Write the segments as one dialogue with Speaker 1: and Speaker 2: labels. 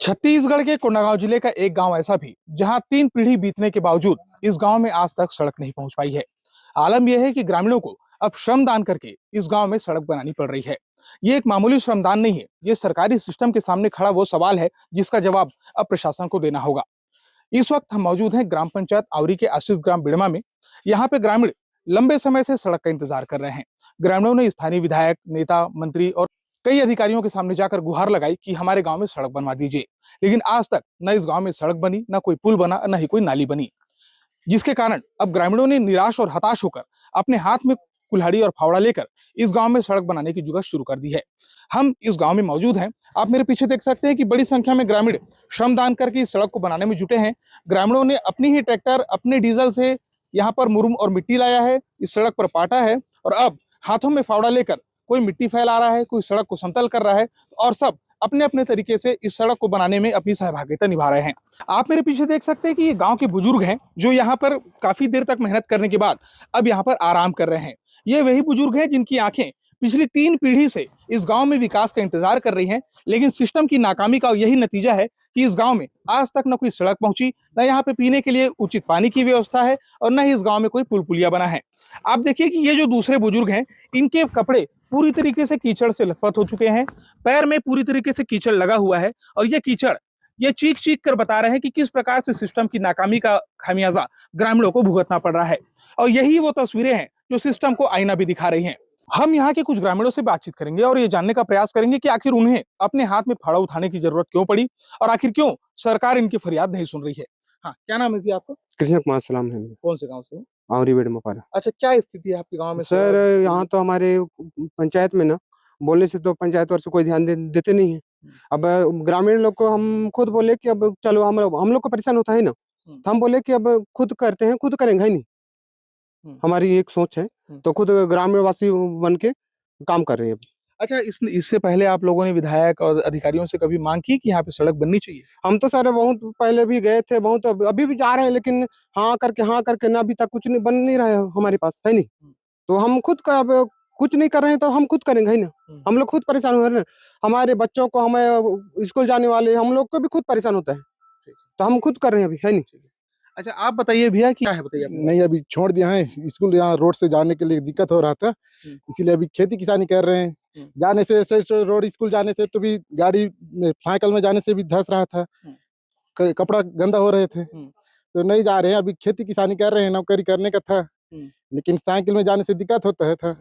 Speaker 1: छत्तीसगढ़ के कोंडागांव जिले का एक गांव ऐसा भी जहां 3 पीढ़ी बीतने के बावजूद इस गांव में आज तक सड़क नहीं पहुंच पाई है। आलम यह है कि ग्रामीणों को अब श्रमदान करके इस गांव में सड़क बनानी पड़ रही है। ये एक मामूली श्रमदान नहीं है, ये सरकारी सिस्टम के सामने खड़ा वो सवाल है जिसका जवाब अब प्रशासन को देना होगा। इस वक्त हम मौजूद हैं ग्राम पंचायत आवरी के आशीष ग्राम बिड़मा में। यहाँ पे ग्रामीण लंबे समय से सड़क का इंतजार कर रहे हैं। ग्रामीणों ने स्थानीय विधायक, नेता, मंत्री और कई अधिकारियों के सामने जाकर गुहार लगाई कि हमारे गांव में सड़क बनवा दीजिए, लेकिन आज तक न इस गांव में सड़क बनी, न कोई पुल बना, न ही कोई नाली बनी, जिसके कारण अब ग्रामीणों ने निराश और हताश होकर अपने हाथ में कुल्हाड़ी और फावड़ा लेकर इस गांव में सड़क बनाने की जुगत शुरू कर दी है। हम इस गांव में मौजूद हैं। आप मेरे पीछे देख सकते हैं कि बड़ी संख्या में ग्रामीण श्रमदान करके इस सड़क को बनाने में जुटे हैं। ग्रामीणों ने अपनी ही ट्रैक्टर, अपने डीजल से यहाँ पर मुरुम और मिट्टी लाया है, इस सड़क पर पाटा है और अब हाथों में फावड़ा लेकर कोई मिट्टी फैला रहा है, कोई सड़क को समतल कर रहा है और सब अपने अपने तरीके से इस सड़क को बनाने में अपनी सहभागिता निभा रहे हैं। आप मेरे पीछे देख सकते हैं कि ये गांव के बुजुर्ग हैं जो यहाँ पर काफी देर तक मेहनत करने के बाद अब यहाँ पर आराम कर रहे हैं। ये वही बुजुर्ग हैं जिनकी आंखें पिछली 3 पीढ़ी से इस गांव में विकास का इंतजार कर रही हैं, लेकिन सिस्टम की नाकामी का यही नतीजा है कि इस गांव में आज तक न कोई सड़क पहुंची, न यहाँ पे पीने के लिए उचित पानी की व्यवस्था है और न ही इस गांव में कोई पुल पुलिया बना है। आप देखिए कि ये जो दूसरे बुजुर्ग हैं, इनके कपड़े पूरी तरीके से कीचड़ से लथपथ हो चुके हैं, पैर में पूरी तरीके से कीचड़ लगा हुआ है और ये कीचड़ ये चीख चीख कर बता रहे हैं कि किस प्रकार से सिस्टम की नाकामी का खामियाजा ग्रामीणों को भुगतना पड़ रहा है। और यही वो तस्वीरें हैं जो सिस्टम को आईना भी दिखा रही हैं। हम यहाँ के कुछ ग्रामीणों से बातचीत करेंगे और ये जानने का प्रयास करेंगे कि आखिर उन्हें अपने हाथ में फावड़ा उठाने की जरूरत क्यों पड़ी और आखिर क्यों सरकार इनकी फरियाद नहीं सुन रही है। हाँ, क्या नाम है जी आपका?
Speaker 2: कृष्ण कुमार सलाम है।
Speaker 1: कौन से गांव से?
Speaker 2: आवरी बेड़ मपारा।
Speaker 1: अच्छा, क्या स्थिति है आपके गांव में?
Speaker 2: सर यहाँ तो हमारे पंचायत में ना बोलने से तो पंचायत और से कोई ध्यान देते नहीं है। अब ग्रामीण लोग को हम खुद बोले कि अब चलो हम लोग को परेशान होता है ना, तो हम बोले कि अब खुद करते हैं, खुद करेंगे ही नहीं। हमारी एक सोच है, तो खुद ग्रामीण वासी बन के काम कर रहे हैं।
Speaker 1: अच्छा, इससे पहले आप लोगों ने विधायक और अधिकारियों से कभी मांग की कि यहाँ पे सड़क बननी चाहिए?
Speaker 2: हम तो सर बहुत पहले भी गए थे, बहुत अभी भी जा रहे हैं, लेकिन हाँ करके ना अभी तक कुछ नहीं बन नहीं रहा है हमारे पास, है नहीं। तो हम खुद का अब कुछ नहीं कर रहे हैं तो हम खुद करेंगे ही ना। हम लोग खुद परेशान हो रहे हैं, हमारे बच्चों को, हमें स्कूल जाने वाले हम लोग को भी खुद परेशान होता है, तो हम खुद कर रहे हैं अभी, है नहीं।
Speaker 1: अच्छा, आप बताइए भैया, क्या है बताइए।
Speaker 3: नहीं, अभी छोड़ दिया है स्कूल, यहाँ रोड से जाने के लिए दिक्कत हो रहा था, इसीलिए अभी खेती किसानी कर रहे हैं। जाने से ऐसे रोड स्कूल जाने से तो भी गाड़ी में, साइकिल में जाने से भी धंस रहा था, कपड़ा गंदा हो रहे थे, तो नहीं जा रहे हैं। अभी खेती किसानी कर रहे हैं, नौकरी करने का था, लेकिन साइकिल में जाने से दिक्कत होता है था।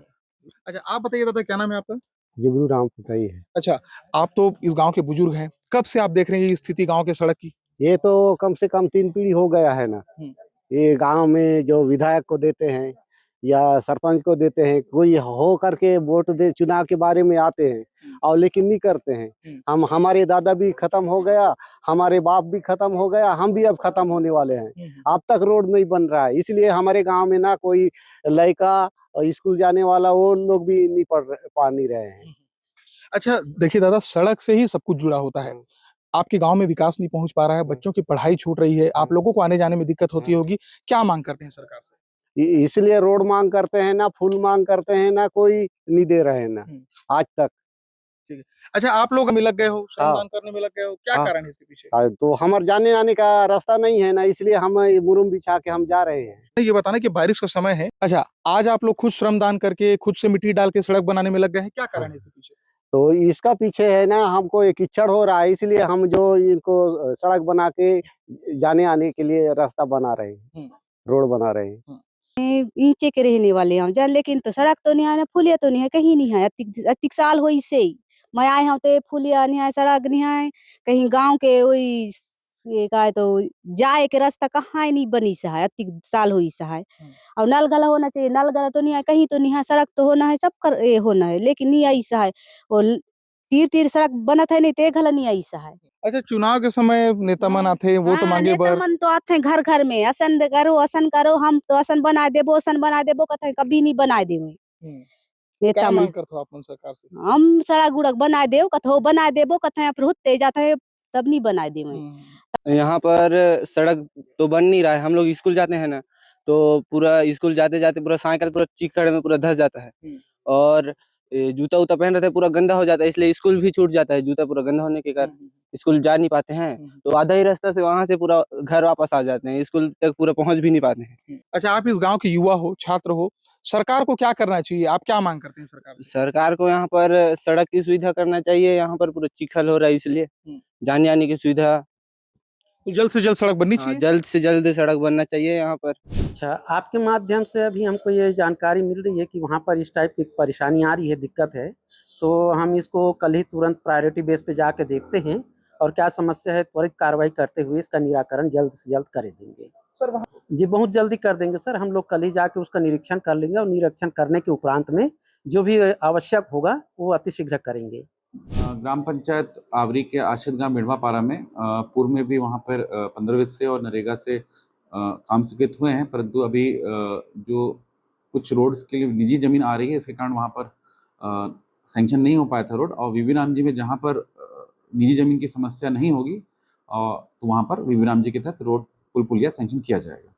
Speaker 1: अच्छा, आप बताइए दादा, क्या नाम है आपका?
Speaker 2: जगरू राम पताई है।
Speaker 1: अच्छा, आप तो इस गांव के बुजुर्ग हैं, कब से आप देख रहे हैं ये स्थिति गांव के सड़क की?
Speaker 4: ये तो कम से कम 3 पीढ़ी हो गया है ना। ये गांव में जो विधायक को देते हैं या सरपंच को देते हैं, कोई हो करके वोट दे, चुनाव के बारे में आते हैं और लेकिन नहीं करते हैं। हमारे दादा भी खत्म हो गया, हमारे बाप भी खत्म हो गया, हम भी अब खत्म होने वाले हैं। अब तक रोड नहीं बन रहा है, इसलिए हमारे गांव में ना कोई लड़का स्कूल जाने वाला वो लोग भी नहीं पा नहीं रहे हैं।
Speaker 1: अच्छा, देखिए दादा, सड़क से ही सब कुछ जुड़ा होता है। आपके गांव में विकास नहीं पहुंच पा रहा है, बच्चों की पढ़ाई छूट रही है, आप लोगों को आने जाने में दिक्कत होती होगी, क्या मांग करते हैं सरकार से?
Speaker 4: इसलिए रोड मांग करते हैं ना, फूल मांग करते हैं ना, कोई नहीं दे रहे हैं ना आज तक।
Speaker 1: ठीक है। अच्छा, आप लोग में लग गए हो, श्रमदान करने में लग गए हो, क्या कारण है इसके पीछे?
Speaker 4: तो हमारे जाने आने का रास्ता नहीं है ना, इसलिए हम मुरुम बिछा के हम जा रहे हैं।
Speaker 1: ये बताना कि बारिश का समय है। अच्छा, आज आप लोग खुद श्रमदान करके, खुद से मिट्टी डाल के सड़क बनाने में लग गए हैं, क्या कारण है इसके पीछे?
Speaker 4: तो इसका पीछे है ना, हमको एक कीचड़ हो रहा है, इसलिए हम जो इनको सड़क बना के जाने आने के लिए रास्ता बना रहे हैं, रोड बना रहे हैं।
Speaker 5: नीचे के रहने वाले हम जान, लेकिन तो सड़क तो नहीं है ना, पुलिया तो नहीं है, कहीं नहीं है। अतिक साल हो इसे ही मैं आए हम, तो पुलिया नहीं है, सड़क नहीं है, कहीं गांव के वही का तो जाए के रास्ता कहाँ नहीं बनी सा है, अतिक साल हो सा है। और नल गला होना चाहिए, नल गला तो नहीं है, कहीं तो नहीं है, सड़क तो होना है, सब कर होना है, लेकिन नहीं आई सा है। और तीर तीर सड़क बनत है नहीं, ते घला नहीं आई सा है।
Speaker 1: अच्छा, चुनाव के समय नेता मन आते, वोट मांगे
Speaker 5: नेता
Speaker 1: बर
Speaker 5: मन तो आते घर घर में, असन करो, हम तो असन बना देबो, असन बना देबो, कहते कभी नहीं बना देवे नेता
Speaker 1: क्या
Speaker 5: मन।
Speaker 1: मांग करते हो आप सरकार से?
Speaker 5: हम सड़क गुड़क बना देव, कथो बना देबो, कथे फिर होते जाते है, तब नहीं बना देवे।
Speaker 6: यहाँ पर सड़क तो बन नहीं रहा है। हम लोग स्कूल जाते हैं ना, तो पूरा स्कूल जाते जाते पूरा साइकिल पूरा चिकड़ में पूरा धस जाता है। और जूता उता पहन रहते हैं पूरा गंदा हो जाता है, इसलिए स्कूल भी छूट जाता है। जूता पूरा गंदा होने के कारण स्कूल जा नहीं पाते हैं, तो आधा ही रास्ता से वहां से पूरा घर वापस आ जाते हैं, स्कूल तक पूरा पहुंच भी नहीं पाते हैं।
Speaker 1: अच्छा, आप इस गांव के युवा हो, छात्र हो, सरकार को क्या करना चाहिए? आप क्या मांग करते हैं सरकार से?
Speaker 6: सरकार को यहाँ पर सड़क की सुविधा करना चाहिए, यहाँ पर पूरा चिखल हो रहा है, इसलिए जाने आने की सुविधा
Speaker 1: तो जल्द से जल्द सड़क बननी चाहिए।
Speaker 6: जल्द से जल्द सड़क बनना चाहिए यहाँ पर।
Speaker 7: अच्छा, आपके माध्यम से अभी हमको ये जानकारी मिल रही है कि वहाँ पर इस टाइप की परेशानी आ रही है, दिक्कत है, तो हम इसको कल ही तुरंत प्रायोरिटी बेस पे जाके देखते हैं और क्या समस्या है त्वरित कार्रवाई करते हुए इसका निराकरण जल्द से जल्द कर देंगे।
Speaker 1: सर वहाँ
Speaker 7: जी बहुत जल्दी कर देंगे सर, हम लोग कल ही जाके उसका निरीक्षण कर लेंगे और निरीक्षण करने के उपरांत में जो भी आवश्यक होगा वो अतिशीघ्र करेंगे।
Speaker 8: ग्राम पंचायत आवरी के आशित गांव मिड़वापारा में पूर्व में भी वहाँ पर 15 वित्त से और नरेगा से काम स्वीकृत हुए हैं, परंतु अभी जो कुछ रोड्स के लिए निजी जमीन आ रही है, इसके कारण वहाँ पर सैंक्शन नहीं हो पाया था रोड। और वीवी राम जी में जहाँ पर निजी जमीन की समस्या नहीं होगी तो वहाँ पर वीवी राम जी के तहत रोड पुल पुलिया सैंक्शन किया जाएगा।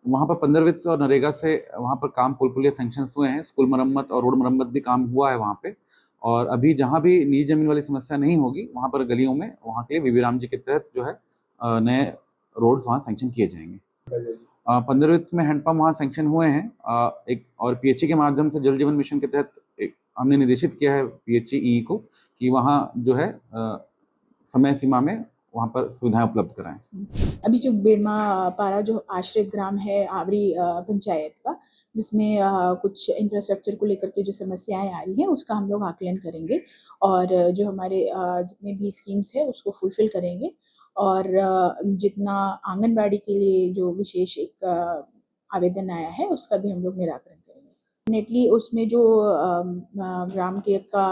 Speaker 8: वहाँ पर 15 वित्त और नरेगा से वहाँ पर काम पुल पुलिया सैंक्शन हुए हैं, स्कूल मरम्मत और रोड मरम्मत भी काम हुआ है वहाँ पे। और अभी जहाँ भी निजी जमीन वाली समस्या नहीं होगी वहाँ पर गलियों में वहाँ के लिए वीवी राम जी के तहत जो है नए रोड्स वहाँ सैंक्शन किए जाएंगे। 15 वित्त में हैंडपम्प वहाँ सैंक्शन हुए हैं एक, और पीएचई के माध्यम से जल जीवन मिशन के तहत हमने निर्देशित किया है पीएचई को कि वहाँ जो है समय सीमा में वहाँ पर सुविधाएं उपलब्ध कराएं।
Speaker 9: अभी जो बेड़मा पारा जो आश्रित ग्राम है आवरी पंचायत का, जिसमें कुछ इंफ्रास्ट्रक्चर को लेकर के जो समस्याएं आ रही हैं उसका हम लोग आकलन करेंगे और जो हमारे जितने भी स्कीम्स है उसको फुलफिल करेंगे और जितना आंगनबाड़ी के लिए जो विशेष एक आवेदन आया है उसका भी हम लोग निराकरण करेंगे। डेफिनेटली उसमें जो ग्राम के का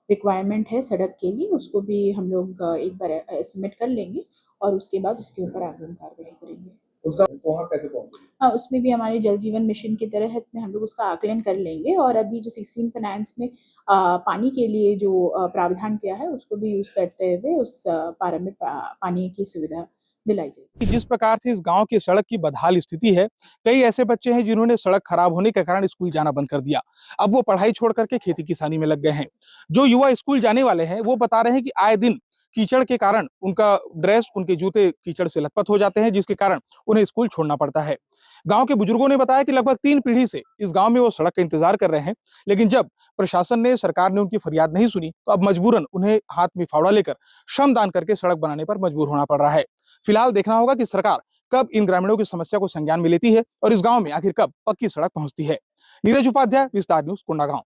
Speaker 9: रिक्वायरमेंट है सड़क के लिए उसको भी हम लोग एक बार एस्टिमेट कर लेंगे और उसके बाद उसके ऊपर आगे कार्रवाई करेंगे।
Speaker 1: उसका वहाँ कैसे पहुँचेगी?
Speaker 9: हाँ, उसमें भी हमारे जल जीवन मिशन के तहत में हम लोग उसका आकलन कर लेंगे और अभी जो 16 फाइनेंस में पानी के लिए जो प्रावधान किया है उसको भी यूज करते हुए उस पारा में पानी की सुविधा दिलाई जाएगी।
Speaker 1: जिस प्रकार से इस गांव की सड़क की बदहाल स्थिति है, कई ऐसे बच्चे हैं जिन्होंने सड़क खराब होने के कारण स्कूल जाना बंद कर दिया। अब वो पढ़ाई छोड़ करके खेती किसानी में लग गए हैं। जो युवा स्कूल जाने वाले हैं वो बता रहे हैं कि आए दिन कीचड़ के कारण उनका ड्रेस, उनके जूते कीचड़ से लथपथ हो जाते हैं, जिसके कारण उन्हें स्कूल छोड़ना पड़ता है। गांव के बुजुर्गों ने बताया कि लगभग 3 पीढ़ी से इस गांव में वो सड़क का इंतजार कर रहे हैं, लेकिन जब प्रशासन ने, सरकार ने उनकी फरियाद नहीं सुनी तो अब मजबूरन उन्हें हाथ में फावड़ा लेकर श्रमदान करके सड़क बनाने पर मजबूर होना पड़ रहा है। फिलहाल देखना होगा कि सरकार कब इन ग्रामीणों की समस्या को संज्ञान में लेती है और इस गांव में आखिर कब पक्की सड़क पहुंचती है। नीरज उपाध्याय, विस्तार न्यूज, कोंडागांव।